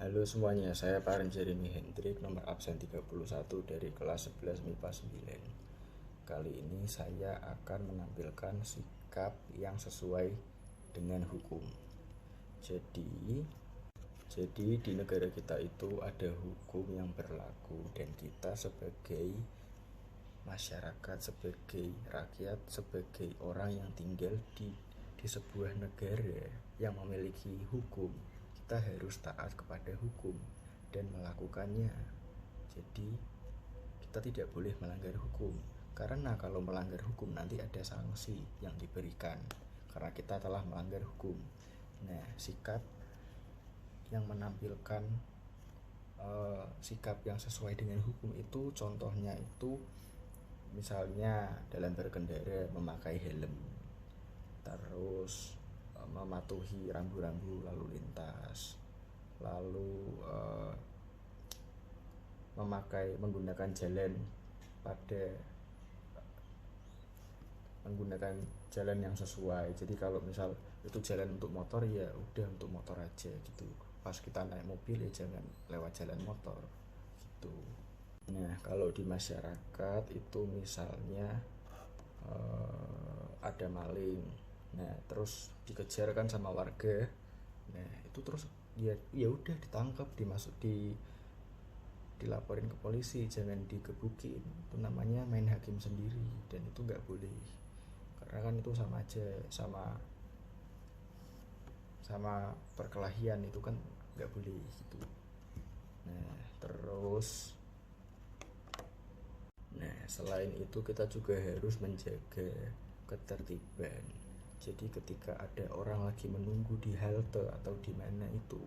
Halo semuanya, saya Paren Jeremy Hendrik, nomor absen 31 dari kelas 11 MIPA 9. Kali ini saya akan menampilkan sikap yang sesuai dengan hukum. Jadi di negara kita itu ada hukum yang berlaku, dan kita sebagai masyarakat, sebagai rakyat, sebagai orang yang tinggal di sebuah negara yang memiliki hukum, kita harus taat kepada hukum dan melakukannya. Jadi kita tidak boleh melanggar hukum, karena kalau melanggar hukum nanti ada sanksi yang diberikan karena kita telah melanggar hukum. Nah, sikap yang menampilkan sikap yang sesuai dengan hukum itu, contohnya itu misalnya dalam berkendara memakai helm, terus mematuhi rambu-rambu lalu lintas, lalu menggunakan jalan yang sesuai. Jadi kalau misal itu jalan untuk motor, ya udah untuk motor aja gitu. Pas kita naik mobil ya jangan lewat jalan motor gitu. Nah, kalau di masyarakat itu misalnya ada maling, nah terus dikejar kan sama warga, nah itu terus ya udah ditangkap, dilaporin ke polisi, jangan digebukin. Itu namanya main hakim sendiri, dan itu nggak boleh, karena kan itu sama aja sama perkelahian, itu kan nggak boleh gitu. Nah, selain itu kita juga harus menjaga ketertiban. Jadi ketika ada orang lagi menunggu di halte atau di mana itu,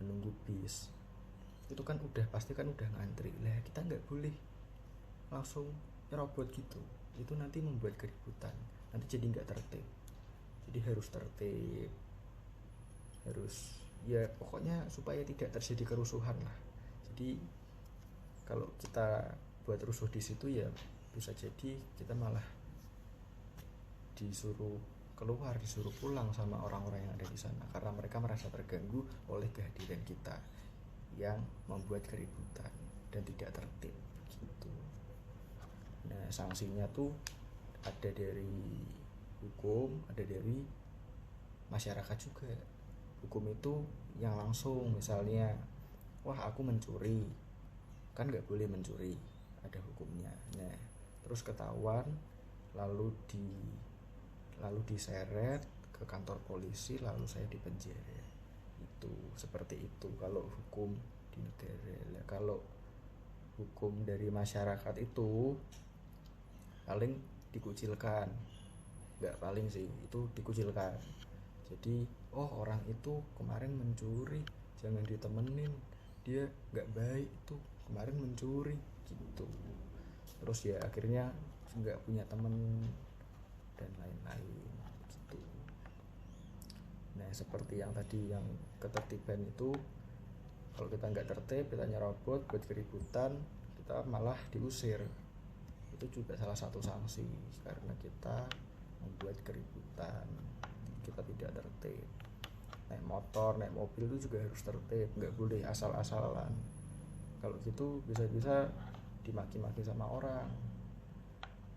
menunggu bis, itu kan pasti udah ngantri lah, kita nggak boleh langsung nyerobot gitu. Itu nanti membuat keributan, nanti jadi nggak tertib. Jadi harus tertib, harus ya pokoknya supaya tidak terjadi kerusuhan lah. Jadi kalau kita buat rusuh di situ, ya bisa jadi kita malah disuruh keluar, disuruh pulang sama orang-orang yang ada di sana, karena mereka merasa terganggu oleh kehadiran kita yang membuat keributan dan tidak tertib gitu. Nah, sanksinya tuh ada dari hukum, ada dari masyarakat juga. Hukum itu yang langsung, misalnya wah aku mencuri, kan nggak boleh mencuri, ada hukumnya. Nah, terus ketahuan lalu diseret ke kantor polisi, lalu saya dipenjara. Itu seperti itu kalau hukum di negara. Kalau hukum dari masyarakat itu paling dikucilkan, nggak paling sih, itu dikucilkan. Jadi orang itu kemarin mencuri, jangan ditemenin, dia nggak baik, itu kemarin mencuri gitu. Terus ya akhirnya nggak punya temen dan lain-lain gitu. Nah, seperti yang tadi, yang ketertiban itu, kalau kita nggak tertib, kita nyerobot buat keributan, kita malah diusir. Itu juga salah satu sanksi, karena kita membuat keributan, kita tidak tertib. Naik motor, naik mobil itu juga harus tertib, nggak boleh asal-asalan. Kalau gitu bisa-bisa dimaki-maki sama orang.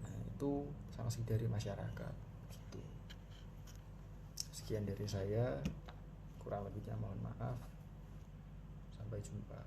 Nah, itu sanksi dari masyarakat gitu. Sekian dari saya, kurang lebihnya mohon maaf. Sampai jumpa.